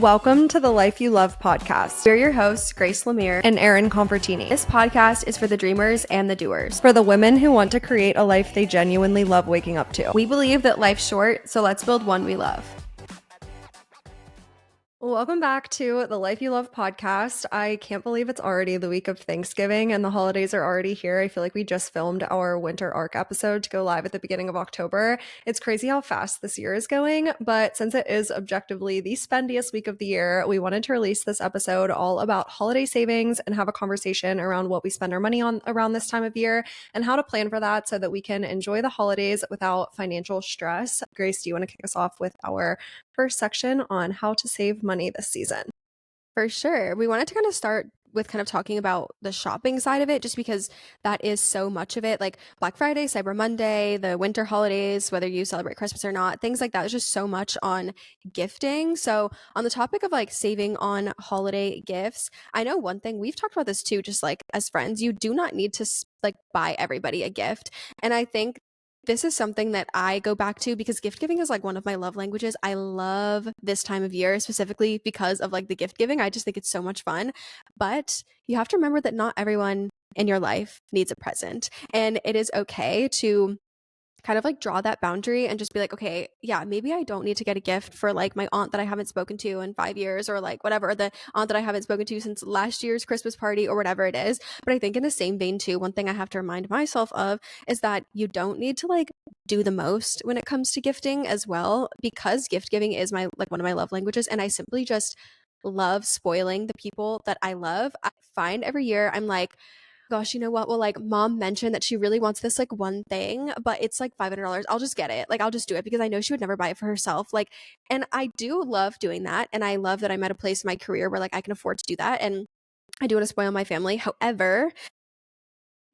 Welcome to the Life You Love podcast. We're your hosts, Grace Lemire and Erin Convertini. This podcast is for the dreamers and the doers. For the women who want to create a life they genuinely love waking up to. We believe that life's short, so let's build one we love. Welcome back to the Life You Love podcast. I can't believe it's already the week of Thanksgiving and the holidays are already here. I feel like we just filmed our winter arc episode to go live at the beginning of October. It's crazy how fast this year is going, but since it is objectively the spendiest week of the year, we wanted to release this episode all about holiday savings and have a conversation around what we spend our money on around this time of year and how to plan for that so that we can enjoy the holidays without financial stress. Grace, do you want to kick us off with our first section on how to save money this season? For sure. We wanted to kind of start with kind of talking about the shopping side of it, just because that is so much of it. Like Black Friday, Cyber Monday, the winter holidays, whether you celebrate Christmas or not, things like that. There's just so much on gifting. So on the topic of like saving on holiday gifts, I know one thing, we've talked about this too, just like as friends, you do not need to like buy everybody a gift. And I think this is something that I go back to because gift giving is like one of my love languages. I love this time of year specifically because of like the gift giving. I just think it's so much fun. But you have to remember that not everyone in your life needs a present. And it is okay to kind of like draw that boundary and just be like, okay, yeah, maybe I don't need to get a gift for like my aunt that I haven't spoken to in 5 years, or like whatever, or the aunt that I haven't spoken to since last year's Christmas party or whatever it is. But I think in the same vein too, one thing I have to remind myself of is that you don't need to like do the most when it comes to gifting as well, because gift giving is my like one of my love languages, and I simply just love spoiling the people that I love. I find every year I'm like, gosh, you know what? Well, like mom mentioned that she really wants this like one thing, but it's like $500. I'll just get it. Like I'll just do it because I know she would never buy it for herself. Like, and I do love doing that. And I love that I'm at a place in my career where like I can afford to do that. And I do want to spoil my family. However,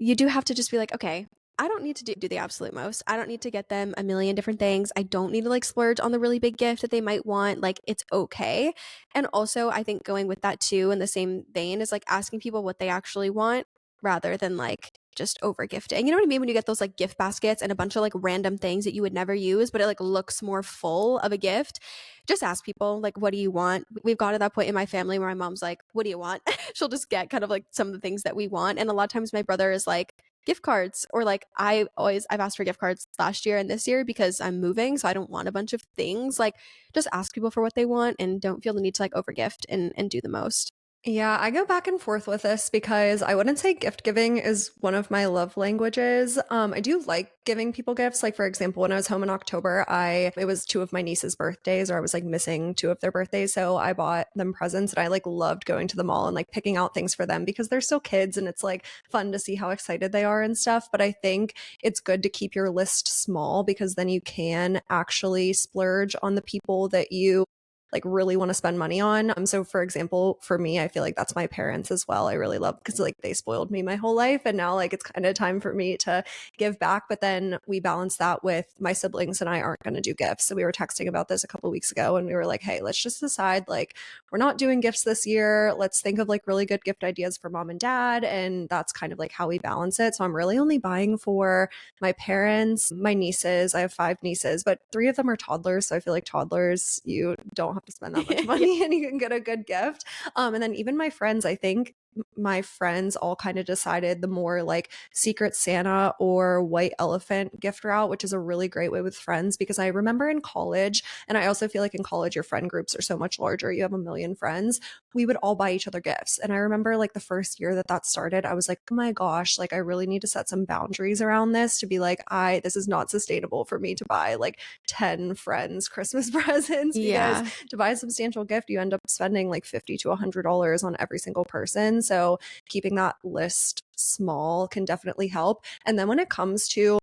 you do have to just be like, okay, I don't need to do the absolute most. I don't need to get them a million different things. I don't need to like splurge on the really big gift that they might want. Like it's okay. And also I think going with that too in the same vein is like asking people what they actually want rather than like just over gifting. You know what I mean? When you get those like gift baskets and a bunch of like random things that you would never use, but it like looks more full of a gift. Just ask people like, what do you want? We've got to that point in my family where my mom's like, what do you want? She'll just get kind of like some of the things that we want. And a lot of times my brother is like, gift cards, or like I've asked for gift cards last year and this year because I'm moving, so I don't want a bunch of things. Like just ask people for what they want and don't feel the need to like over gift and do the most. Yeah, I go back and forth with this because I wouldn't say gift giving is one of my love languages. I do like giving people gifts. Like for example, when I was home in October, it was two of my niece's birthdays, or I was like missing two of their birthdays. So I bought them presents, and I like loved going to the mall and like picking out things for them because they're still kids and it's like fun to see how excited they are and stuff. But I think it's good to keep your list small because then you can actually splurge on the people that you like really want to spend money on. So for example, for me, I feel like that's my parents as well. I really love because like they spoiled me my whole life, and now like it's kind of time for me to give back. But then we balance that with my siblings and I aren't going to do gifts. So we were texting about this a couple of weeks ago and we were like, hey, let's just decide like we're not doing gifts this year. Let's think of like really good gift ideas for mom and dad. And that's kind of like how we balance it. So I'm really only buying for my parents, my nieces. I have 5 nieces, but 3 of them are toddlers. So I feel like toddlers, you don't have to spend that much money and you can get a good gift. And then even my friends, I think my friends all kind of decided the more like Secret Santa or White Elephant gift route, which is a really great way with friends, because I remember in college, and I also feel like in college your friend groups are so much larger, you have a million friends, we would all buy each other gifts. And I remember like the first year that started, I was like, oh my gosh, like I really need to set some boundaries around this to be like, this is not sustainable for me to buy like 10 friends Christmas presents, because to buy a substantial gift you end up spending like $50 to $100 on every single person. So keeping that list small can definitely help. And then when it comes to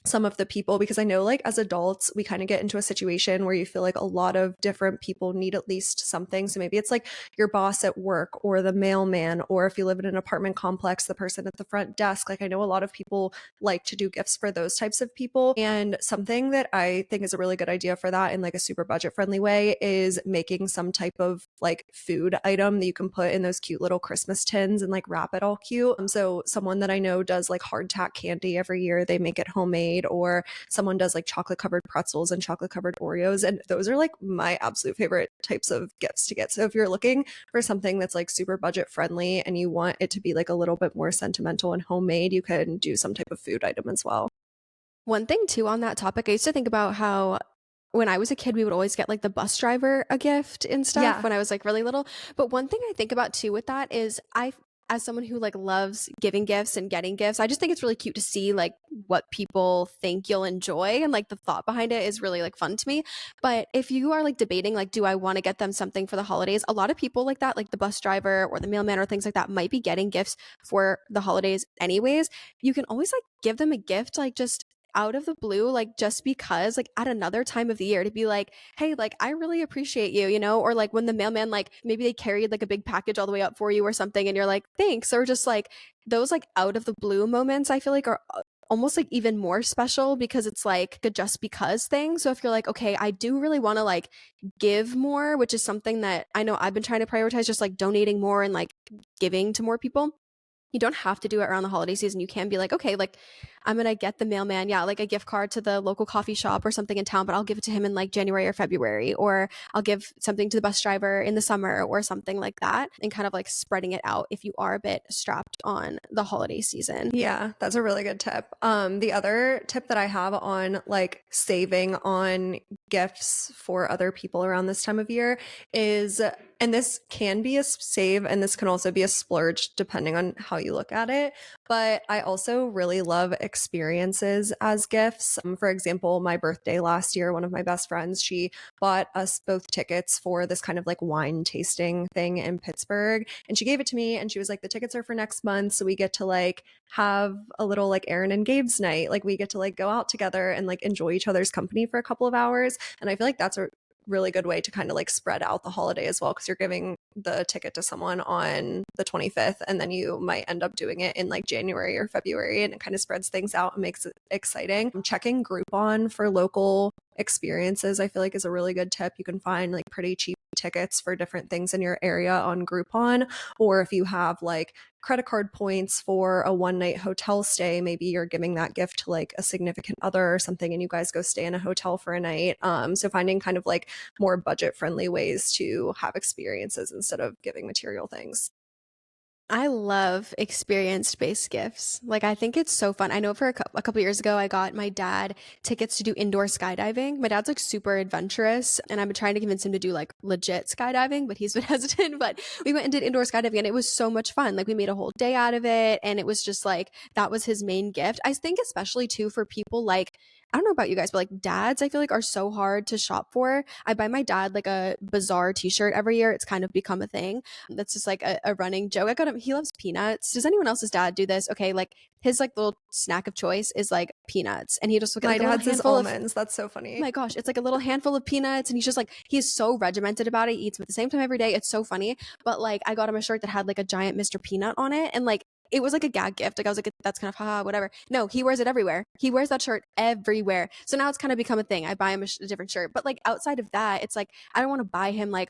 some of the people, because I know like as adults we kind of get into a situation where you feel like a lot of different people need at least something. So maybe it's like your boss at work or the mailman, or if you live in an apartment complex, the person at the front desk. Like I know a lot of people like to do gifts for those types of people, and something that I think is a really good idea for that in like a super budget friendly way is making some type of like food item that you can put in those cute little Christmas tins and like wrap it all cute. So someone that I know does like hardtack candy every year. They make it homemade homemade, or someone does like chocolate covered pretzels and chocolate covered Oreos. And those are like my absolute favorite types of gifts to get. So if you're looking for something that's like super budget friendly and you want it to be like a little bit more sentimental and homemade, you can do some type of food item as well. One thing too on that topic, I used to think about how when I was a kid, we would always get like the bus driver a gift and stuff Yeah. when I was like really little. But one thing I think about too with that is as someone who like loves giving gifts and getting gifts, I just think it's really cute to see like what people think you'll enjoy, and like the thought behind it is really like fun to me. But if you are like debating like, do I want to get them something for the holidays? A lot of people like that, like the bus driver or the mailman or things like that, might be getting gifts for the holidays anyways. You can always like give them a gift like just out of the blue, like just because, like at another time of the year, to be like, hey, like I really appreciate you, you know, or like when the mailman, like maybe they carried like a big package all the way up for you or something, and you're like, thanks, or just like those like out of the blue moments, I feel like are almost like even more special because it's like a just because thing. So if you're like, okay, I do really want to like give more, which is something that I know I've been trying to prioritize, just like donating more and like giving to more people. You don't have to do it around the holiday season. You can be like, okay, like I'm gonna get the mailman, yeah, like a gift card to the local coffee shop or something in town, but I'll give it to him in like January or February, or I'll give something to the bus driver in the summer or something like that, and kind of like spreading it out if you are a bit strapped on the holiday season. Yeah, that's a really good tip. The other tip that I have on like saving on gifts for other people around this time of year is, and this can be a save and this can also be a splurge depending on how you look at it, but I also really love experiences as gifts. For example, my birthday last year, one of my best friends, she bought us both tickets for this kind of like wine tasting thing in Pittsburgh, and she gave it to me and she was like, the tickets are for next month, so we get to like have a little like Aaron and Gabe's night. Like we get to like go out together and like enjoy each other's company for a couple of hours. And I feel like that's a really good way to kind of like spread out the holiday as well, because you're giving the ticket to someone on the 25th and then you might end up doing it in like January or February, and it kind of spreads things out and makes it exciting. Checking Groupon for local experiences I feel like is a really good tip. You can find like pretty cheap tickets for different things in your area on Groupon, or if you have like credit card points for a one night hotel stay, maybe you're giving that gift to like a significant other or something and you guys go stay in a hotel for a night. So finding kind of like more budget friendly ways to have experiences instead of giving material things. I love experience-based gifts. Like, I think it's so fun. I know for a couple years ago, I got my dad tickets to do indoor skydiving. My dad's like super adventurous, and I've been trying to convince him to do like legit skydiving, but he's been hesitant. But we went and did indoor skydiving, and it was so much fun. Like, we made a whole day out of it, and it was just like that was his main gift. I think, especially too, for people like, I don't know about you guys, but like dads, I feel like are so hard to shop for. I buy my dad like a bizarre t-shirt every year. It's kind of become a thing. That's just like a running joke. I got him, he loves peanuts. Does anyone else's dad do this? Okay, like his like little snack of choice is like peanuts. And he just will get My like a little dad's is handful of, almonds. That's so oh funny. my gosh, it's like a little handful of peanuts, and he's just like, he's so regimented about it. He eats them at the same time every day. It's so funny. But like I got him a shirt that had like a giant Mr. Peanut on it, and like it was like a gag gift. Like I was like, that's kind of haha, whatever. No, he wears it everywhere. He wears that shirt everywhere. So now it's kind of become a thing. I buy him a different shirt. But like outside of that, it's like I don't want to buy him like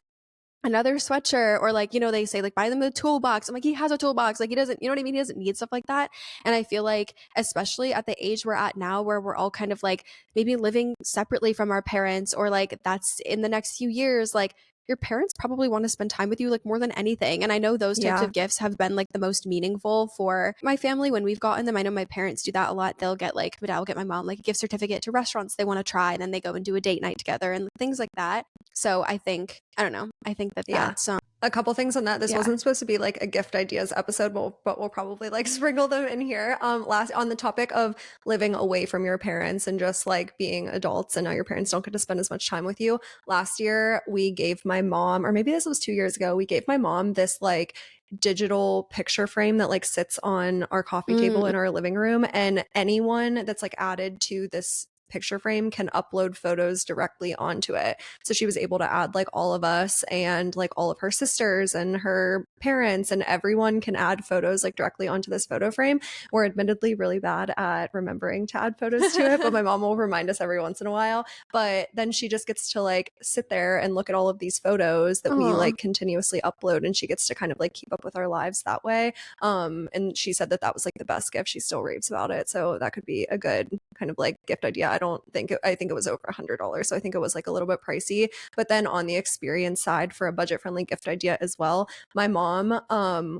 another sweatshirt, or like, you know, they say like buy them a toolbox. I'm like, he has a toolbox. Like he doesn't, you know what I mean? He doesn't need stuff like that. And I feel like, especially at the age we're at now, where we're all kind of like maybe living separately from our parents, or like that's in the next few years, like your parents probably want to spend time with you like more than anything. And I know those types Yeah. of gifts have been like the most meaningful for my family when we've gotten them. I know my parents do that a lot. They'll get like, my dad will get my mom like a gift certificate to restaurants they want to try, and then they go and do a date night together and things like that. So I think, I don't know, I think that Yeah. that's A couple things on that. This yeah. wasn't supposed to be like a gift ideas episode, but we'll probably like sprinkle them in here. Last on the topic of living away from your parents and just like being adults, and now your parents don't get to spend as much time with you. Last year, we gave my mom, or maybe this was 2 years ago, we gave my mom this like digital picture frame that like sits on our coffee table Mm, in our living room, and anyone that's like added to this picture frame can upload photos directly onto it. So she was able to add like all of us and like all of her sisters and her parents, and everyone can add photos like directly onto this photo frame. We're admittedly really bad at remembering to add photos to it, but my mom will remind us every once in a while. But then she just gets to like sit there and look at all of these photos that we Aw. like continuously upload, and she gets to kind of like keep up with our lives that way. And she said that that was like the best gift. She still raves about it. So that could be a good kind of like gift idea. I think it was over $100. So I think it was like a little bit pricey. But then on the experience side for a budget friendly gift idea as well, my mom,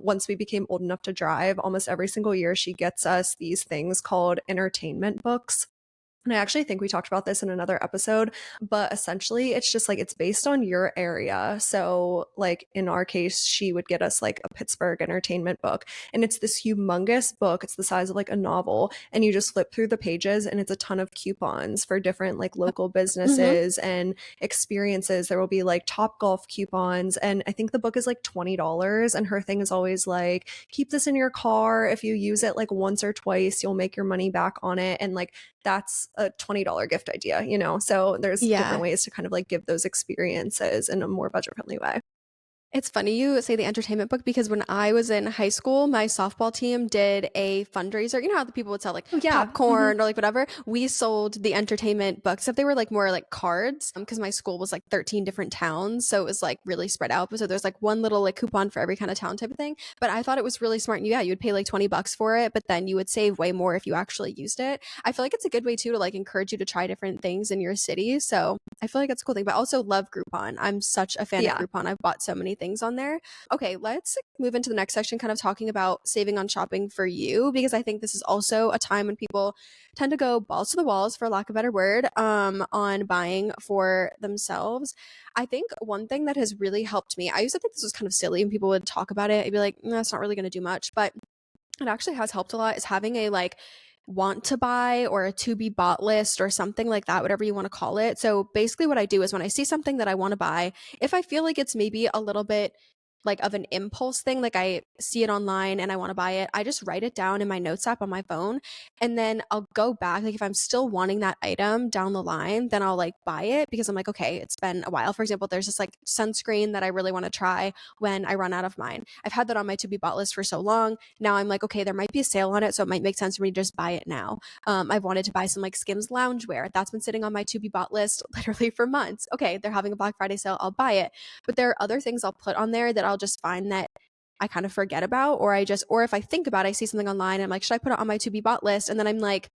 once we became old enough to drive, almost every single year, she gets us these things called entertainment books. And I actually think we talked about this in another episode, but essentially it's just like it's based on your area. So, like in our case, she would get us like a Pittsburgh entertainment book, and it's this humongous book. It's the size of like a novel, and you just flip through the pages, and it's a ton of coupons for different like local Mhm. businesses and experiences. There will be like Top Golf coupons, and I think the book is like $20. And her thing is always like, keep this in your car. If you use it like once or twice, you'll make your money back on it. And like, that's a $20 gift idea, you know? So there's different Yeah. ways to kind of like give those experiences in a more budget friendly way. It's funny you say the entertainment book because when I was in high school, my softball team did a fundraiser. You know how the people would sell like Oh, yeah. popcorn or like whatever? We sold the entertainment books. If they were like more like cards, because my school was like 13 different towns. So it was like really spread out. So there's like one little like coupon for every kind of town type of thing. But I thought it was really smart. And yeah, you would pay like 20 bucks for it, but then you would save way more if you actually used it. I feel like it's a good way too to like encourage you to try different things in your city. So I feel like it's a cool thing, but I also love Groupon. I'm such a fan of Yeah. Groupon. I've bought so many things on there. Okay, let's move into the next section, kind of talking about saving on shopping for you, because I think this is also a time when people tend to go balls to the walls, for lack of a better word, on buying for themselves. I think one thing that has really helped me, I used to think this was kind of silly when people would talk about it. I'd be like, no, it's not really going to do much, but it actually has helped a lot is having a like want to buy or a to be bought list or something like that, whatever you want to call it. So basically, what I do is when I see something that I want to buy, if I feel like it's maybe a little bit like of an impulse thing, like I see it online and I want to buy it, I just write it down in my notes app on my phone. And then I'll go back. Like if I'm still wanting that item down the line, then I'll like buy it because I'm like, okay, it's been a while. For example, there's this like sunscreen that I really want to try when I run out of mine. I've had that on my to be bought list for so long. Now I'm like, okay, there might be a sale on it. So it might make sense for me to just buy it now. I've wanted to buy some like Skims loungewear. That's been sitting on my to be bought list literally for months. Okay, they're having a Black Friday sale. I'll buy it. But there are other things I'll put on there that I'll just find that I kind of forget about, or if I think about it, I see something online and I'm like, should I put it on my to be bought list? And then I'm like,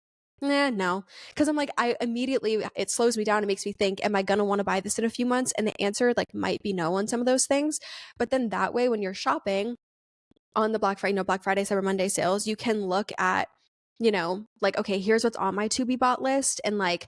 no. Because I'm like, I immediately, it slows me down. It makes me think, am I going to want to buy this in a few months? And the answer like might be no on some of those things. But then that way, when you're shopping on the Black Friday, Black Friday, Cyber Monday sales, you can look at, like, okay, here's what's on my to be bought list. And like,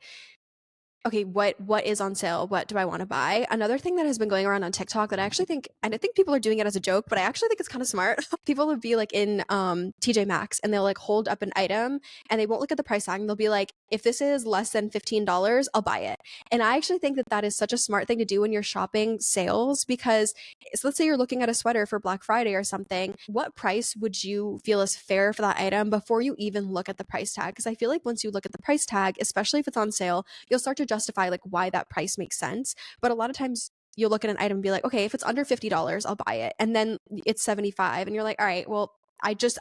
okay, what is on sale? What do I want to buy? Another thing that has been going around on TikTok that I actually think, and I think people are doing it as a joke, but I actually think it's kind of smart. People will be like in TJ Maxx and they'll like hold up an item and they won't look at the price tag and they'll be like, if this is less than $15, I'll buy it. And I actually think that that is such a smart thing to do when you're shopping sales because so let's say you're looking at a sweater for Black Friday or something. What price would you feel is fair for that item before you even look at the price tag? Because I feel like once you look at the price tag, especially if it's on sale, you'll start to justify like why that price makes sense. But a lot of times you'll look at an item and be like, okay, if it's under $50, I'll buy it. And then it's 75 and you're like, all right, well, I just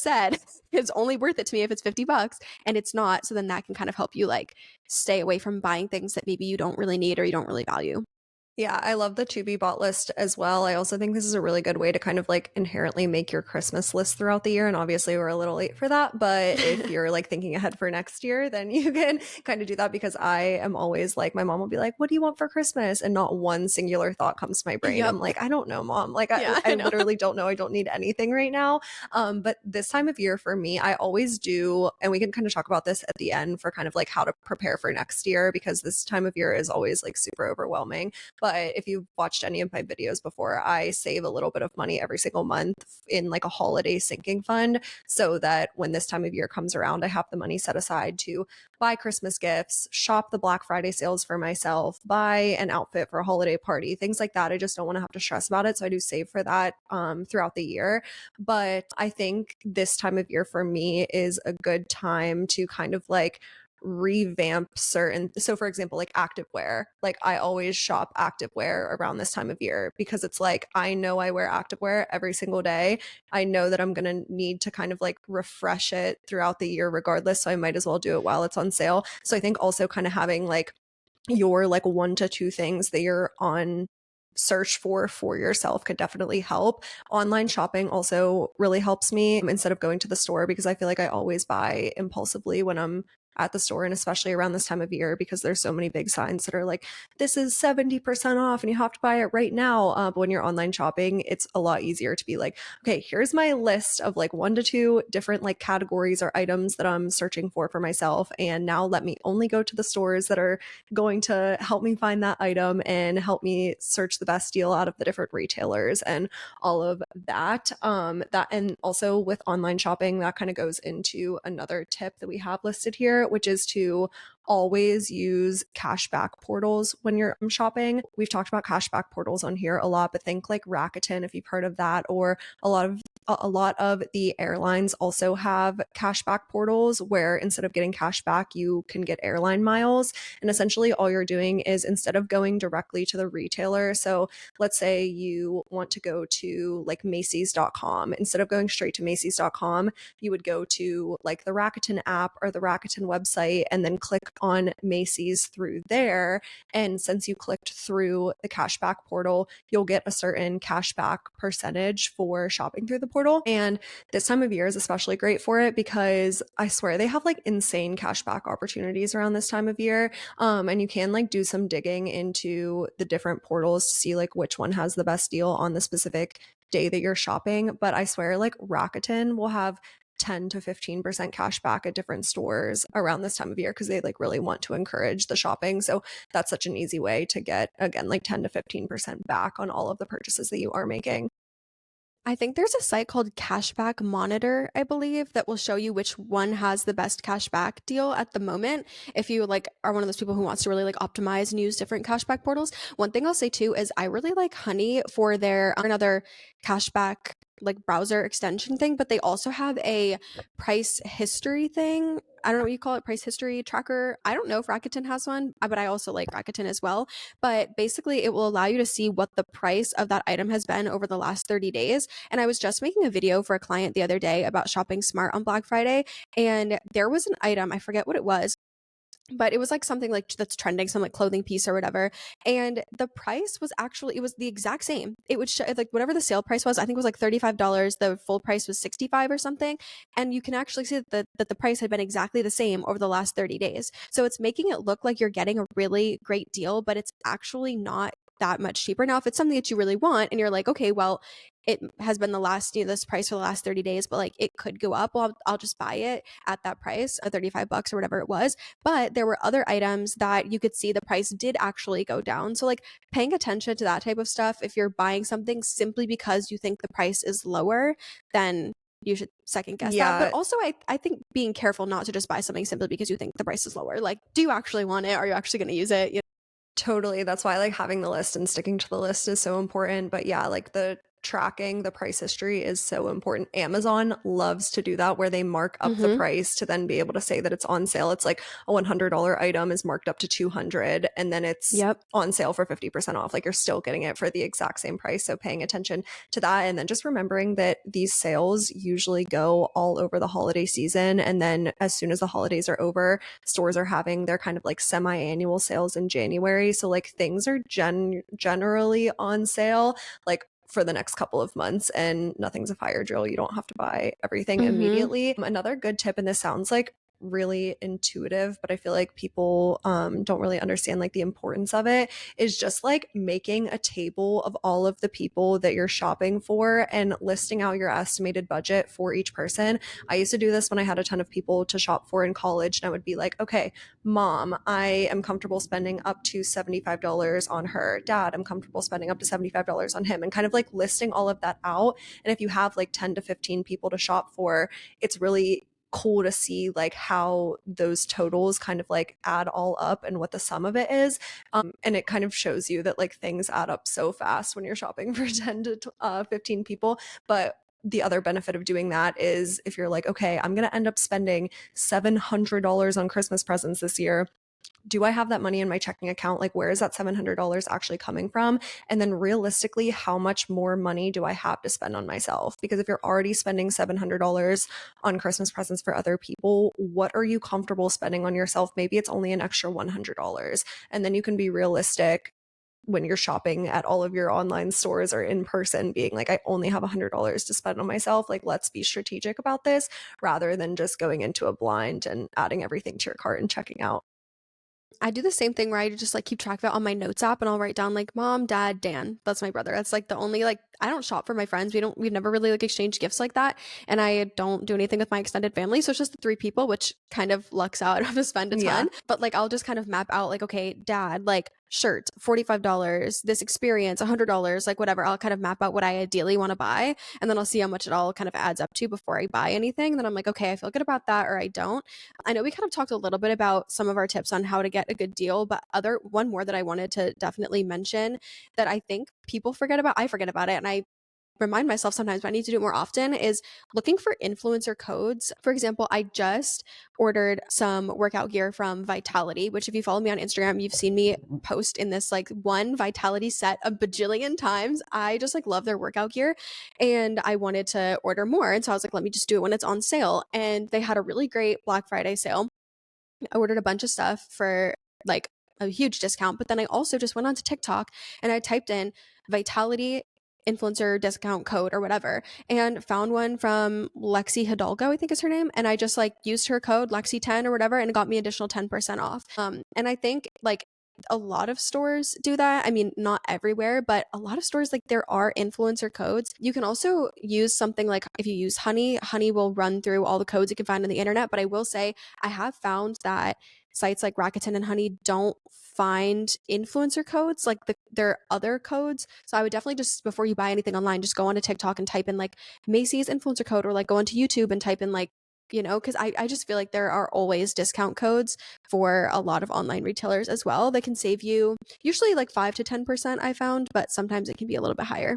said it's only worth it to me if it's 50 bucks and it's not. So then that can kind of help you like stay away from buying things that maybe you don't really need or you don't really value. Yeah, I love the to be bought list as well. I also think this is a really good way to kind of like inherently make your Christmas list throughout the year. And obviously, we're a little late for that. But if you're like thinking ahead for next year, then you can kind of do that because I am always like, my mom will be like, what do you want for Christmas? And not one singular thought comes to my brain. Yep. I'm like, I don't know, mom. Like, Yeah, I I know. literally don't know. I don't need anything right now. But this time of year for me, I always do. And we can kind of talk about this at the end for kind of like how to prepare for next year because this time of year is always like super overwhelming. But if you've watched any of my videos before, I save a little bit of money every single month in like a holiday sinking fund so that when this time of year comes around, I have the money set aside to buy Christmas gifts, shop the Black Friday sales for myself, buy an outfit for a holiday party, things like that. I just don't want to have to stress about it. So I do save for that throughout the year. But I think this time of year for me is a good time to kind of like revamp certain, so for example, like activewear, like I always shop activewear around this time of year because it's like I know I wear activewear every single day. I know that I'm going to need to kind of like refresh it throughout the year regardless, so I might as well do it while it's on sale. So I think also kind of having like your like 1 to 2 things that you're on search for yourself could definitely help. Online shopping also really helps me instead of going to the store, because I feel like I always buy impulsively when I'm at the store, and especially around this time of year because there's so many big signs that are like, this is 70% off and you have to buy it right now. But when you're online shopping, it's a lot easier to be like, okay, here's my list of like 1 to 2 different like categories or items that I'm searching for myself, and now let me only go to the stores that are going to help me find that item and help me search the best deal out of the different retailers and all of that. That, and also with online shopping, that kind of goes into another tip that we have listed here, which is to always use cashback portals when you're shopping. We've talked about cashback portals on here a lot, but think like Rakuten, if you've heard of that, or a lot of the airlines also have cashback portals where instead of getting cash back, you can get airline miles. And essentially all you're doing is, instead of going directly to the retailer, so let's say you want to go to like Macy's.com, instead of going straight to Macy's.com, you would go to like the Rakuten app or the Rakuten website and then click on Macy's through there. And since you clicked through the cashback portal, you'll get a certain cashback percentage for shopping through the portal. And this time of year is especially great for it because I swear they have like insane cashback opportunities around this time of year. And you can like do some digging into the different portals to see like which one has the best deal on the specific day that you're shopping. But I swear like Rakuten will have 10 to 15% cash back at different stores around this time of year because they like really want to encourage the shopping. So that's such an easy way to get, again, like 10 to 15% back on all of the purchases that you are making. I think there's a site called Cashback Monitor, I believe, that will show you which one has the best cashback deal at the moment. If you like are one of those people who wants to really like optimize and use different cashback portals. One thing I'll say too is I really like Honey for their another cashback like browser extension thing, but they also have a price history thing. I don't know what you call it, price history tracker. I don't know if Rakuten has one, but I also like Rakuten as well. But basically, it will allow you to see what the price of that item has been over the last 30 days. And I was just making a video for a client the other day about shopping smart on Black Friday. And there was an item, I forget what it was, but it was like something like that's trending, some like clothing piece or whatever. And the price was actually, it was the exact same. It would show like whatever the sale price was, I think it was like $35. The full price was 65 or something. And you can actually see that the price had been exactly the same over the last 30 days. So it's making it look like you're getting a really great deal, but it's actually not that much cheaper. Now, if it's something that you really want and you're like, okay, well, it has been the last, this price for the last 30 days, but like it could go up. Well, I'll just buy it at that price, $35 or whatever it was. But there were other items that you could see the price did actually go down. So, like paying attention to that type of stuff, if you're buying something simply because you think the price is lower, then you should second guess that. But Yeah, also, I think being careful not to just buy something simply because you think the price is lower. Like, do you actually want it? Are you actually going to use it? totally. That's why like having the list and sticking to the list is so important. But yeah, like the tracking the price history is so important. Amazon loves to do that where they mark up the Mm-hmm. price to then be able to say that it's on sale. It's like a $100 item is marked up to 200 and then it's Yep. on sale for 50% off. Like you're still getting it for the exact same price. So paying attention to that, and then just remembering that these sales usually go all over the holiday season, and then as soon as the holidays are over, stores are having their kind of like semi-annual sales in January. So like things are generally on sale like for the next couple of months, and nothing's a fire drill. You don't have to buy everything Mm-hmm. immediately. Another good tip, and this sounds like really intuitive, but I feel like people don't really understand like the importance of it, is just like making a table of all of the people that you're shopping for and listing out your estimated budget for each person. I used to do this when I had a ton of people to shop for in college, and I would be like, okay, mom, I am comfortable spending up to $75 on her. Dad, I'm comfortable spending up to $75 on him, and kind of like listing all of that out. And if you have like 10 to 15 people to shop for, it's really cool to see like how those totals kind of like add all up and what the sum of it is. And it kind of shows you that like things add up so fast when you're shopping for 10 to 15 people. But the other benefit of doing that is if you're like, okay, I'm going to end up spending $700 on Christmas presents this year. Do I have that money in my checking account? Like, where is that $700 actually coming from? And then realistically, how much more money do I have to spend on myself? Because if you're already spending $700 on Christmas presents for other people, what are you comfortable spending on yourself? Maybe it's only an extra $100. And then you can be realistic when you're shopping at all of your online stores or in person, being like, I only have $100 to spend on myself. Like, let's be strategic about this rather than just going into a blind and adding everything to your cart and checking out. I do the same thing where I just like keep track of it on my notes app and I'll write down like mom, dad, Dan. That's my brother. That's like the only like I don't shop for my friends. We've never really like exchanged gifts like that. And I don't do anything with my extended family. So it's just the three people, which kind of lucks out. I don't have to spend a Yeah. ton. But like I'll just kind of map out like, okay, dad, like shirt, $45, this experience, $100, like whatever. I'll kind of map out what I ideally want to buy. And then I'll see how much it all kind of adds up to before I buy anything. And then I'm like, okay, I feel good about that or I don't. I know we kind of talked a little bit about some of our tips on how to get a good deal, but other one more that I wanted to definitely mention that I think people forget about, I forget about it, and I remind myself sometimes, but I need to do it more often, is looking for influencer codes. For example, I just ordered some workout gear from Vitality, which if you follow me on Instagram, you've seen me post in this like one Vitality set a bajillion times. I just like love their workout gear and I wanted to order more. And so I was like, let me just do it when it's on sale. And they had a really great Black Friday sale. I ordered a bunch of stuff for like a huge discount, but then I also just went onto TikTok and I typed in Vitality influencer discount code or whatever and found one from Lexi Hidalgo, I think is her name. And I just like used her code Lexi10 or whatever and it got me additional 10% off. And I think like a lot of stores do that. I mean, not everywhere, but a lot of stores, like there are influencer codes. You can also use something like if you use Honey, Honey will run through all the codes you can find on the internet. But I will say, I have found that sites like Rakuten and Honey don't find influencer codes like their other codes. So I would definitely just before you buy anything online, just go onto TikTok and type in like Macy's influencer code or like go onto YouTube and type in like because I just feel like there are always discount codes for a lot of online retailers as well that can save you usually like 5 to 10% I found, but sometimes it can be a little bit higher.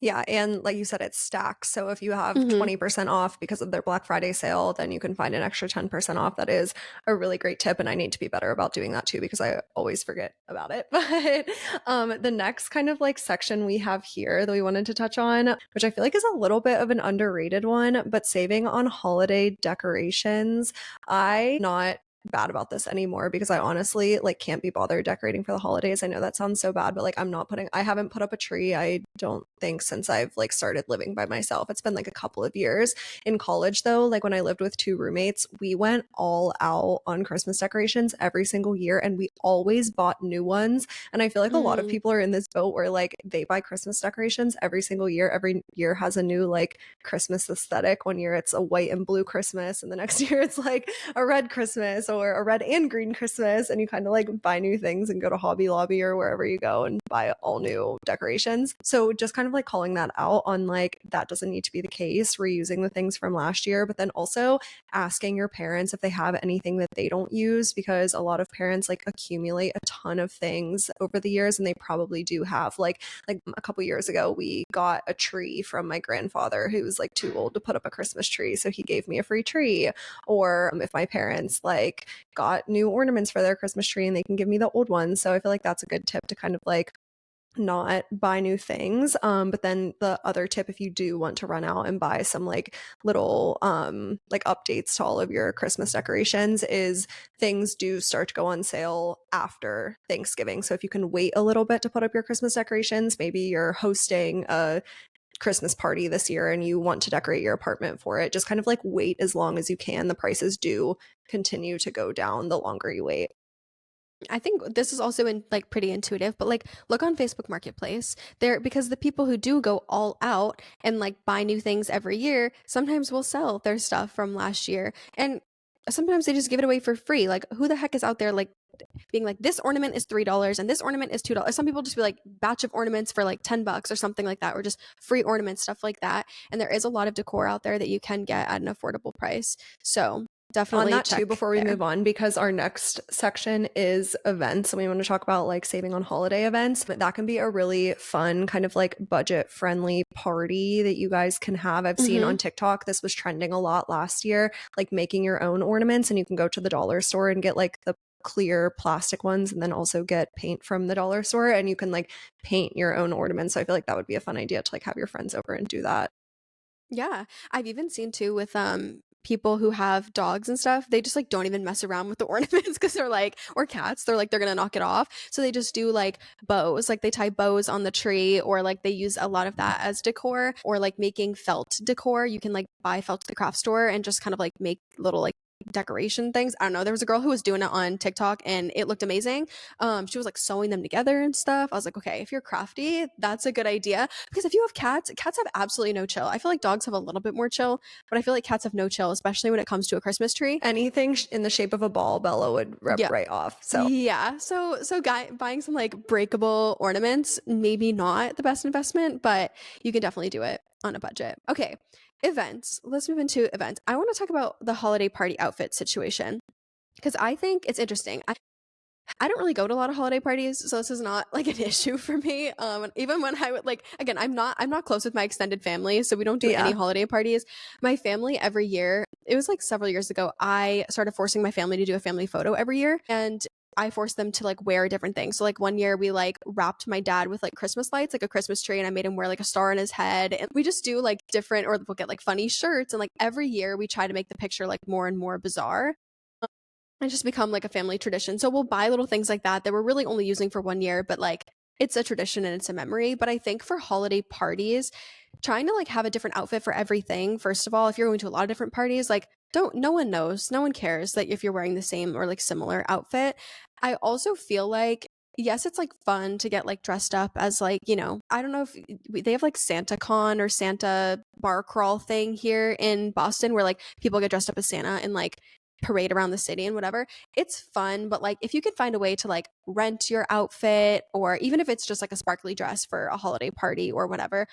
Yeah, and like you said, it's stacks. So if you have Hmm. 20% off because of their Black Friday sale, then you can find an extra 10% off. That is a really great tip. And I need to be better about doing that too because I always forget about it. But the next kind of like section we have here that we wanted to touch on, which I feel like is a little bit of an underrated one, but saving on holiday decorations. I not bad about this anymore because I honestly like can't be bothered decorating for the holidays. I know that sounds so bad, but like I haven't put up a tree. I don't think since I've like started living by myself. It's been like a couple of years. In college though, like when I lived with two roommates, we went all out on Christmas decorations every single year and we always bought new ones. And I feel like a lot of Mm. people are in this boat where like they buy Christmas decorations every single year. Every year has a new like Christmas aesthetic. One year it's a white and blue Christmas and the next year it's like a red Christmas or a red and green Christmas, and you kind of like buy new things and go to Hobby Lobby or wherever you go and buy all new decorations. So just kind of like calling that out on like that doesn't need to be the case, reusing the things from last year, but then also asking your parents if they have anything that they don't use because a lot of parents like accumulate a ton of things over the years and they probably do have like a couple years ago we got a tree from my grandfather who was like too old to put up a Christmas tree, so he gave me a free tree. Or if my parents like got new ornaments for their Christmas tree and they can give me the old ones. So I feel like that's a good tip to kind of like not buy new things. But then the other tip, if you do want to run out and buy some like little like updates to all of your Christmas decorations, is things do start to go on sale after Thanksgiving. So if you can wait a little bit to put up your Christmas decorations, maybe you're hosting a Christmas party this year and you want to decorate your apartment for it, just kind of like wait as long as you can. The prices do continue to go down the longer you wait. I think this is also like pretty intuitive, but like look on Facebook Marketplace there because the people who do go all out and like buy new things every year sometimes will sell their stuff from last year. And sometimes they just give it away for free. Like who the heck is out there like being like this ornament is $3 and this ornament is $2. Some people just be like batch of ornaments for like $10 or something like that, or just free ornaments, stuff like that. And there is a lot of decor out there that you can get at an affordable price. So On Definitely that too, check before we there. move on, because our next section is events, and we want to talk about like saving on holiday events. But that can be a really fun, kind of like budget friendly party that you guys can have. I've seen Mhm. on TikTok, this was trending a lot last year, like making your own ornaments, and you can go to the dollar store and get like the clear plastic ones and then also get paint from the dollar store, and you can like paint your own ornaments. So I feel like that would be a fun idea to like have your friends over and do that. Yeah. I've even seen too with people who have dogs and stuff, they just like don't even mess around with the ornaments because they're like, or cats, they're like they're gonna knock it off. So they just do like bows, like they tie bows on the tree, or like they use a lot of that as decor, or like making felt decor. You can like buy felt at the craft store and just kind of like make little like decoration things. I don't know. There was a girl who was doing it on TikTok and it looked amazing. She was like sewing them together and stuff. I was like, okay, if you're crafty, that's a good idea. Because if you have cats, cats have absolutely no chill. I feel like dogs have a little bit more chill, but I feel like cats have no chill, especially when it comes to a Christmas tree. Anything in the shape of a ball, Bella would rub Yeah. right off. So Yeah. So guy buying some like breakable ornaments, maybe not the best investment, but you can definitely do it on a budget. Okay. Events. Let's move into events. I want to talk about the holiday party outfit situation because I think it's interesting. I don't really go to a lot of holiday parties, so this is not like an issue for me. Even when I would like, again, I'm not close with my extended family, so we don't do any yeah. holiday parties. My family every year, it was like several years ago, I started forcing my family to do a family photo every year, and I forced them to like wear different things. So like one year we like wrapped my dad with like Christmas lights, like a Christmas tree, and I made him wear like a star on his head. And we just do like different, or we'll get like funny shirts, and like every year we try to make the picture like more and more bizarre. It's just become like a family tradition. So we'll buy little things like that that we're really only using for 1 year, but like it's a tradition and it's a memory. But I think for holiday parties, trying to like have a different outfit for everything, first of all, if you're going to a lot of different parties, like don't no one knows, no one cares that if you're wearing the same or like similar outfit. I also feel like yes, it's like fun to get like dressed up as like, I don't know if they have like Santa Con or Santa bar crawl thing here in Boston where like people get dressed up as Santa and like parade around the city and whatever. It's fun, but like if you could find a way to like rent your outfit or even if it's just like a sparkly dress for a holiday party or whatever,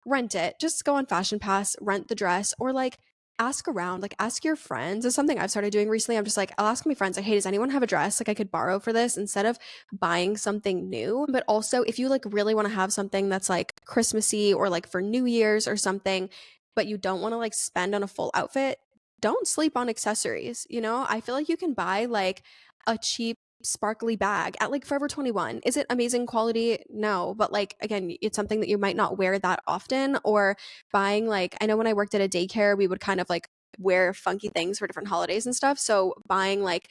rent it. Just go on Fashion Pass, rent the dress or like ask around, like ask your friends. It's something I've started doing recently. I'm just like, I'll ask my friends, like, hey, does anyone have a dress like I could borrow for this instead of buying something new? But also, if you like really want to have something that's like Christmassy or like for New Year's or something, but you don't want to like spend on a full outfit, don't sleep on accessories, I feel like you can buy like a cheap sparkly bag at like Forever 21. Is it amazing quality? No, but like again, it's something that you might not wear that often or buying like I know when I worked at a daycare, we would kind of like wear funky things for different holidays and stuff. So buying like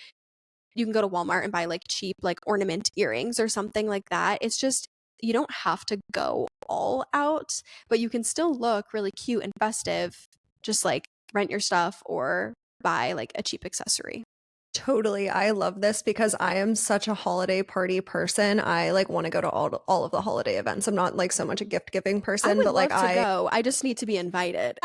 you can go to Walmart and buy like cheap like ornament earrings or something like that. It's just you don't have to go all out, but you can still look really cute and festive. Just like rent your stuff or buy like a cheap accessory. Totally. I love this because I am such a holiday party person. I like want to go to all of the holiday events. I'm not like so much a gift giving I person, would but like love to go. I just need to be invited.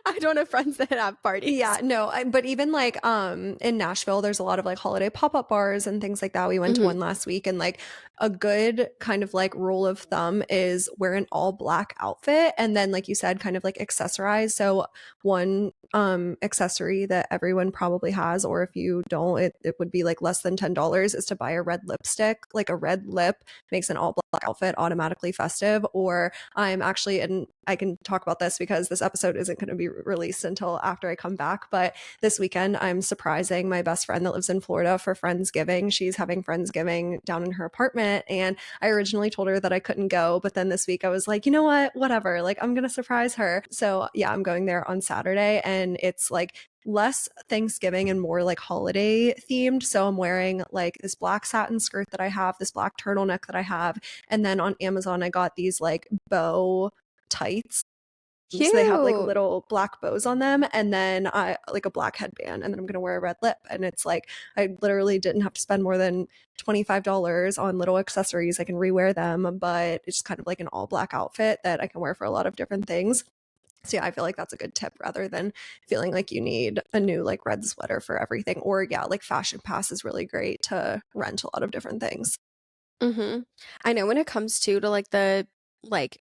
I don't have friends that have yeah, parties. no, but even like in Nashville there's a lot of like holiday pop-up bars and things like that. We went to Hmm. one last week and like a good kind of like rule of thumb is wear an all black outfit and then like you said kind of like accessorize. So one accessory that everyone probably has or if you don't it would be like less than $10 is to buy a red lipstick. Like a red lip makes an all black outfit automatically festive. Or I'm actually, and I can talk about this because this episode isn't going to be released until after I come back. But this weekend, I'm surprising my best friend that lives in Florida for Friendsgiving. She's having Friendsgiving down in her apartment. And I originally told her that I couldn't go. But then this week, I was like, you know what? Whatever. Like, I'm going to surprise her. So yeah, I'm going there on Saturday. And it's like, less Thanksgiving and more like holiday themed. So I'm wearing like this black satin skirt that I have, this black turtleneck that I have. And then on Amazon, I got these like bow tights. So they have like Cute. little black bows on them and then I like a black headband and then I'm going to wear a red lip. And it's like, I literally didn't have to spend more than $25 on little accessories. I can rewear them, but it's kind of like an all black outfit that I can wear for a lot of different things. So yeah, I feel like that's a good tip rather than feeling like you need a new like red sweater for everything. Or yeah, like Fashion Pass is really great to rent a lot of different things. Hmm. I know when it comes to like the like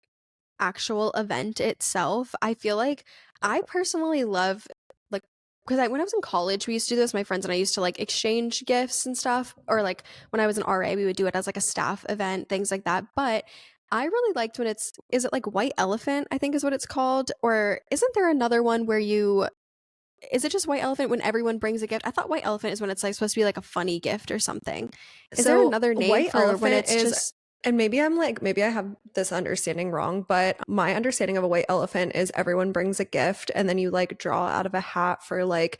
actual event itself, I feel like I personally love like because when I was in college, we used to do this. My friends and I used to like exchange gifts and stuff, or like when I was an RA, we would do it as like a staff event, things like that. But I really liked when is it like White Elephant, I think is what it's called? Or isn't there another one where is it just White Elephant when everyone brings a gift? I thought White Elephant is when it's like supposed to be like a funny gift or something. Is there So another name white for when elephant it's is, just and maybe I have this understanding wrong, but my understanding of a white elephant is everyone brings a gift and then you like draw out of a hat for like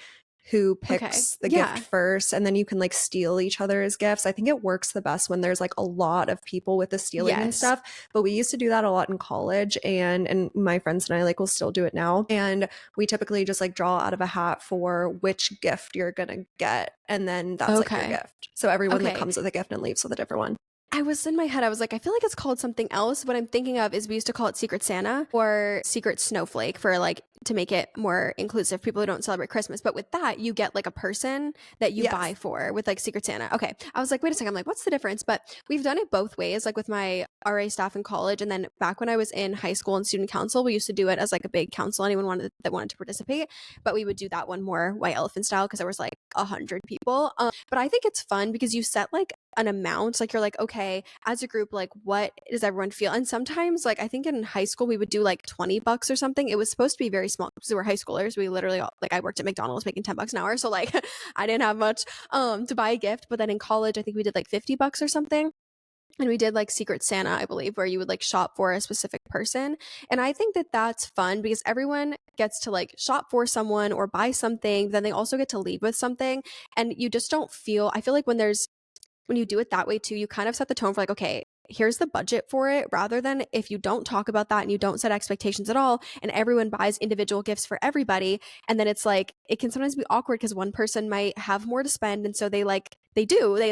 who okay? picks the gift Yeah. first and then you can like steal each other's gifts. I think it works the best when there's like a lot of people with the stealing and Yes. stuff, but we used to do that a lot in college, and my friends and I like will still do it now. And we typically just like draw out of a hat for which gift you're going to get, and then that's like your Okay. gift. So everyone like Okay. comes with a gift and leaves with a different one. I was in my head, I was like, I feel like it's called something else. What I'm thinking of is we used to call it Secret Santa or Secret Snowflake for like to make it more inclusive, people who don't celebrate Christmas. But with that, you get like a person that you buy Yes. for with like Secret Santa. Okay. I was like, wait a second. I'm like, what's the difference? But we've done it both ways, like with my RA staff in college. And then back when I was in high school and student council, we used to do it as like a big council, anyone wanted to participate. But we would do that one more white elephant style because there was like 100 people. But I think it's fun because you set like an amount, like you're like, okay, as a group, like what does everyone feel? And sometimes like I think in high school we would do like $20 or something. It was supposed to be very small because we were high schoolers. We literally like I worked at McDonald's making $10 an hour, so like I didn't have much to buy a gift. But then in college I think we did like $50 or something, and we did like Secret Santa, I believe, where you would like shop for a specific person. And I think that that's fun because everyone gets to like shop for someone or buy something, then they also get to leave with something. And you just don't feel, I feel like when you do it that way too, you kind of set the tone for like, okay, here's the budget for it, rather than if you don't talk about that and you don't set expectations at all and everyone buys individual gifts for everybody. And then it's like, it can sometimes be awkward because one person might have more to spend. And so they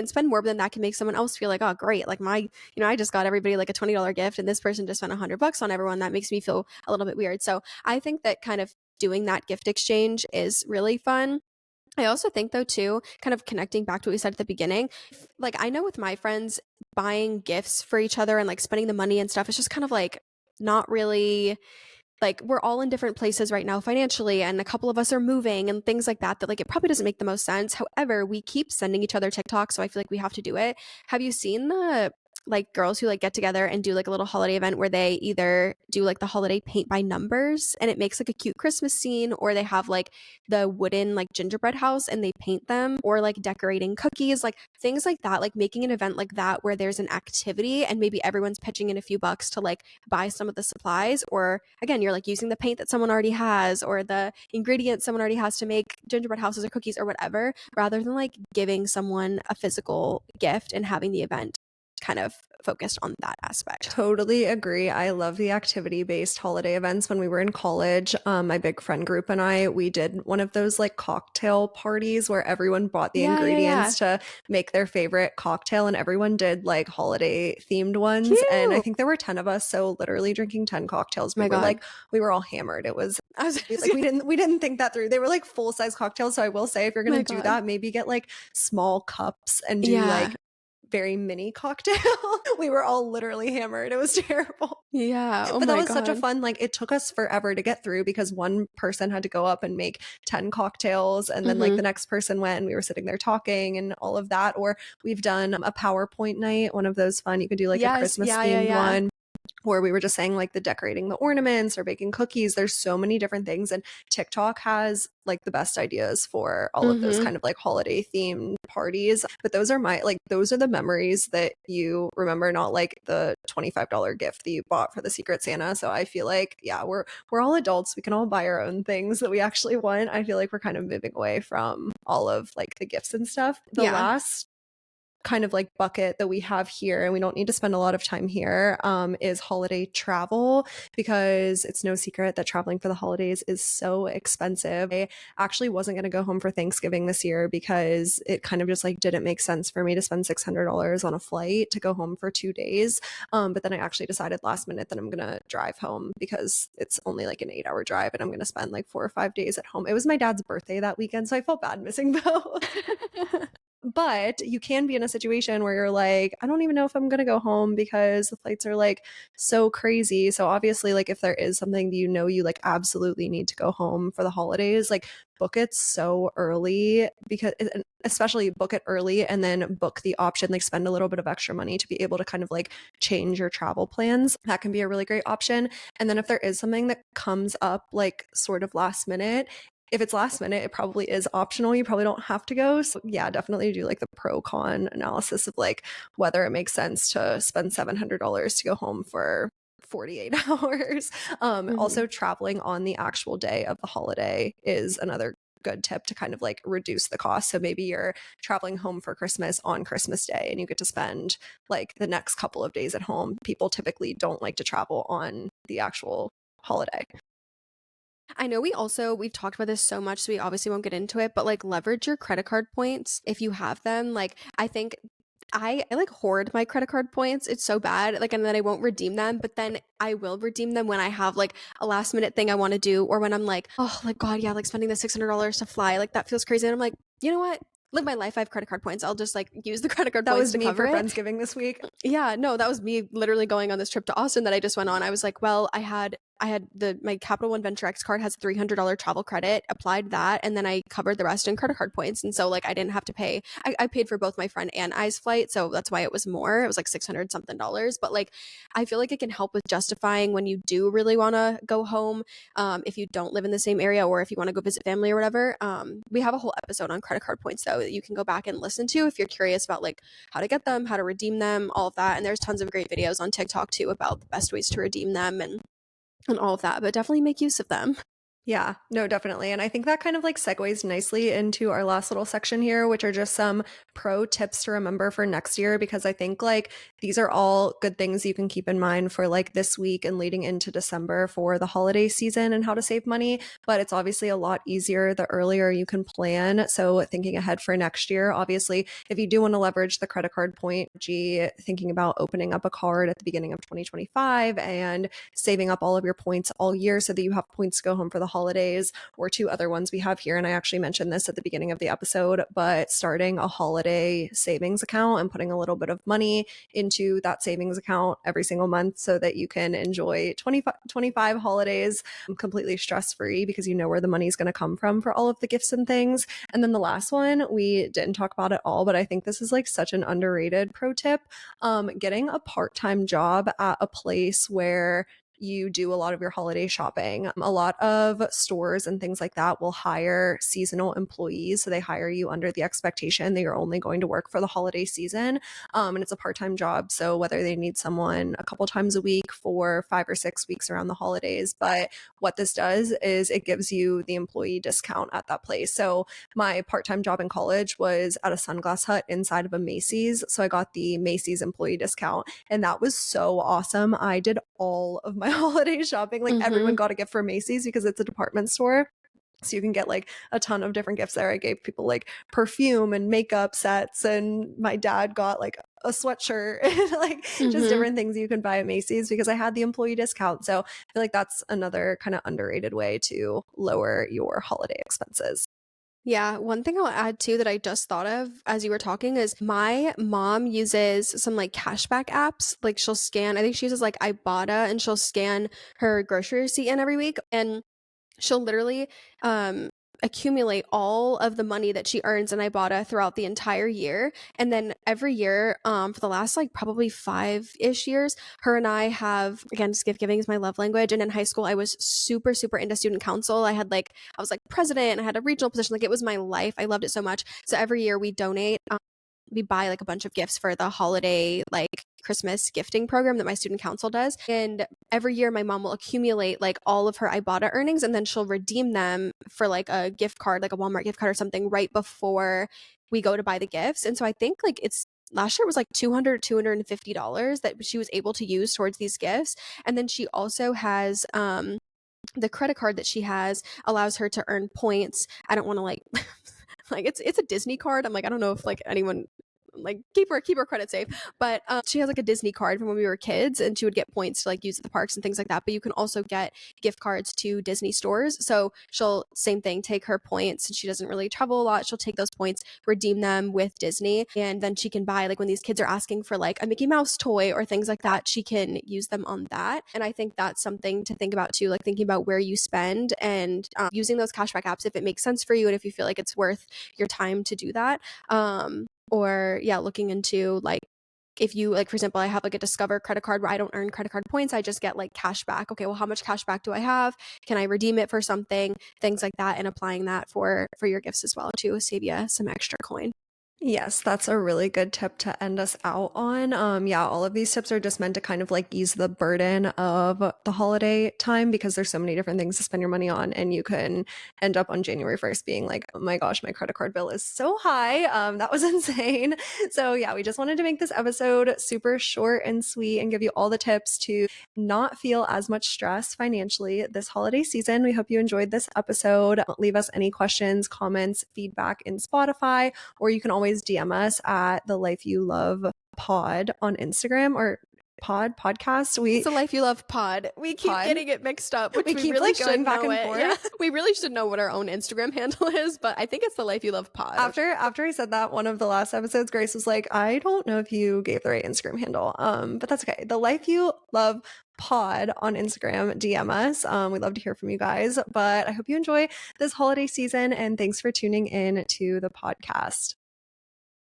spend more, but then that can make someone else feel like, oh, great. Like I just got everybody like a $20 gift and this person just spent $100 on everyone. That makes me feel a little bit weird. So I think that kind of doing that gift exchange is really fun. I also think though too, kind of connecting back to what we said at the beginning, like I know with my friends buying gifts for each other and like spending the money and stuff, it's just kind of like not really like we're all in different places right now financially and a couple of us are moving and things like that like it probably doesn't make the most sense. However, we keep sending each other TikTok, so I feel like we have to do it. Have you seen the like girls who like get together and do like a little holiday event where they either do like the holiday paint by numbers and it makes like a cute Christmas scene, or they have like the wooden like gingerbread house and they paint them, or like decorating cookies, like things like that, like making an event like that where there's an activity and maybe everyone's pitching in a few bucks to like buy some of the supplies, or again you're like using the paint that someone already has or the ingredients someone already has to make gingerbread houses or cookies or whatever, rather than like giving someone a physical gift and having the event kind of focused on that aspect. Totally agree. I love the activity-based holiday events. When we were in college, my big friend group and I, we did one of those like cocktail parties where everyone bought the Yeah, yeah, yeah. ingredients to make their favorite cocktail, and everyone did like holiday themed ones. And I Cute. think there were 10 of us, so literally drinking 10 cocktails. My God. We were all hammered. It was I was we didn't think that through. They were like full-size cocktails, so I will say if you're my going to do God. that, maybe get like small cups and do Yeah. like very mini cocktail. We were all literally hammered. It was terrible. Yeah. Oh But that my was such a God. fun, like it took us forever to get through because one person had to go up and make 10 cocktails, and then like Hmm. the next person went and we were sitting there talking and all of that. Or we've done a PowerPoint night, one of those fun. You could do like a Yes. Christmas Yeah. Yeah. themed Yeah. one, where we were just saying like the decorating the ornaments or baking cookies. There's so many different things, and TikTok has like the best ideas for all of those Hmm. kind of like holiday themed parties. But those are the memories that you remember, not like the $25 gift that you bought for the Secret Santa. So I feel like, yeah, we're all adults. We can all buy our own things that we actually want. I feel like we're kind of moving away from all of like the gifts and stuff. The Yeah. last kind of like bucket that we have here, and we don't need to spend a lot of time here, is holiday travel, because it's no secret that traveling for the holidays is so expensive. I actually wasn't going to go home for Thanksgiving this year because it kind of just like didn't make sense for me to spend $600 on a flight to go home for 2 days. But then I actually decided last minute that I'm going to drive home because it's only like an 8-hour drive and I'm going to spend like 4 or 5 days at home. It was my dad's birthday that weekend, so I felt bad missing both. But you can be in a situation where you're like, I don't even know if I'm going to go home because the flights are like so crazy. So obviously, like if there is something that you know you like absolutely need to go home for the holidays, like book it so early, because especially book it early and then book the option, like spend a little bit of extra money to be able to kind of like change your travel plans. That can be a really great option. And then if there is something that comes up like sort of last minute, if it's last minute, it probably is optional. You probably don't have to go. So yeah, definitely do like the pro con analysis of like whether it makes sense to spend $700 to go home for 48 hours. Mhm. Also, traveling on the actual day of the holiday is another good tip to kind of like reduce the cost. So maybe you're traveling home for Christmas on Christmas Day and you get to spend like the next couple of days at home. People typically don't like to travel on the actual holiday. I know we've talked about this so much, so we obviously won't get into it, but like leverage your credit card points if you have them. Like I think I like hoard my credit card points. It's so bad. Like, and then I won't redeem them, but then I will redeem them when I have like a last minute thing I want to do, or when I'm like, oh, like God, yeah, like spending the $600 to fly, like that feels crazy. And I'm like, you know what? Live my life. I have credit card points. I'll just like use the credit card That points was to me cover for it. Friendsgiving this week. Yeah, no, that was me literally going on this trip to Austin that I just went on. I was like, well, I had my Capital One Venture X card has $300 travel credit, applied that, and then I covered the rest in credit card points. And so like I didn't have to pay. I paid for both my friend and I's flight, so that's why it was more. It was like 600 something dollars. But like I feel like it can help with justifying when you do really want to go home, if you don't live in the same area or if you want to go visit family or whatever. We have a whole episode on credit card points though that you can go back and listen to if you're curious about like how to get them, how to redeem them, all of that. And there's tons of great videos on TikTok too about the best ways to redeem them and all of that. But definitely make use of them. Yeah, no, definitely. And I think that kind of like segues nicely into our last little section here, which are just some pro tips to remember for next year, because I think like these are all good things you can keep in mind for like this week and leading into December for the holiday season and how to save money. But it's obviously a lot easier the earlier you can plan. So thinking ahead for next year, obviously, if you do want to leverage the credit card point, thinking about opening up a card at the beginning of 2025 and saving up all of your points all year so that you have points to go home for the holidays, or two other ones we have here. And I actually mentioned this at the beginning of the episode, but starting a holiday savings account and putting a little bit of money into that savings account every single month so that you can enjoy 25 holidays completely stress free because you know where the money is going to come from for all of the gifts and things. And then the last one, we didn't talk about at all, but I think this is like such an underrated pro tip. Getting a part time job at a place where you do a lot of your holiday shopping. A lot of stores and things like that will hire seasonal employees. So they hire you under the expectation that you're only going to work for the holiday season. And it's a part time job. So whether they need someone a couple times a week for 5 or 6 weeks around the holidays. But what this does is it gives you the employee discount at that place. So my part time job in college was at a Sunglass Hut inside of a Macy's. So I got the Macy's employee discount. And that was so awesome. I did all of my holiday shopping. Like everyone Mm-hmm. got a gift from Macy's because it's a department store. So you can get like a ton of different gifts there. I gave people like perfume and makeup sets, and my dad got like a sweatshirt and like just Mm-hmm. different things you can buy at Macy's because I had the employee discount. So I feel like that's another kind of underrated way to lower your holiday expenses. Yeah, one thing I'll add too that I just thought of as you were talking is my mom uses some like cashback apps. Like she'll scan, I think she uses like Ibotta, and she'll scan her grocery receipt in every week. And she'll literally accumulate all of the money that she earns in Ibotta throughout the entire year. And then every year, for the last like probably 5-ish years, her and I have, again, just gift giving is my love language. And in high school, I was super, super into student council. I was like president, I had a regional position. Like it was my life. I loved it so much. So every year we donate, we buy like a bunch of gifts for the holiday like Christmas gifting program that my student council does. And every year my mom will accumulate like all of her Ibotta earnings, and then she'll redeem them for like a gift card, like a Walmart gift card or something right before we go to buy the gifts. And so I think like it's last year it was like $250 that she was able to use towards these gifts. And then she also has the credit card that she has allows her to earn points. I don't want to like like it's a Disney card. I'm like, I don't know if like anyone like keep her credit safe. But she has like a Disney card from when we were kids, and she would get points to like use at the parks and things like that. But you can also get gift cards to Disney stores. So she'll, same thing, take her points, and she doesn't really travel a lot. She'll take those points, redeem them with Disney, and then she can buy, like when these kids are asking for like a Mickey Mouse toy or things like that, she can use them on that. And I think that's something to think about too, like thinking about where you spend and using those cashback apps if it makes sense for you and if you feel like it's worth your time to do that. Or yeah, looking into like, if you, like for example, I have like a Discover credit card where I don't earn credit card points, I just get like cash back. Okay, well, how much cash back do I have? Can I redeem it for something? Things like that, and applying that for your gifts as well to save you some extra coin. Yes, that's a really good tip to end us out on. Yeah, all of these tips are just meant to kind of like ease the burden of the holiday time because there's so many different things to spend your money on, and you can end up on January 1st being like, oh my gosh, my credit card bill is so high. That was insane. So yeah, we just wanted to make this episode super short and sweet and give you all the tips to not feel as much stress financially this holiday season. We hope you enjoyed this episode. Leave us any questions, comments, feedback in Spotify, or you can always DM us at the Life You Love pod on Instagram, or podcast. It's the Life You Love pod. We keep getting it mixed up, which we keep really like going back and forth. Yeah, we really should know what our own Instagram handle is, but I think it's the Life You Love pod. After I said that, one of the last episodes, Grace was like, I don't know if you gave the right Instagram handle. But that's okay. The Life You Love pod on Instagram. DM us. We'd love to hear from you guys. But I hope you enjoy this holiday season, and thanks for tuning in to the podcast.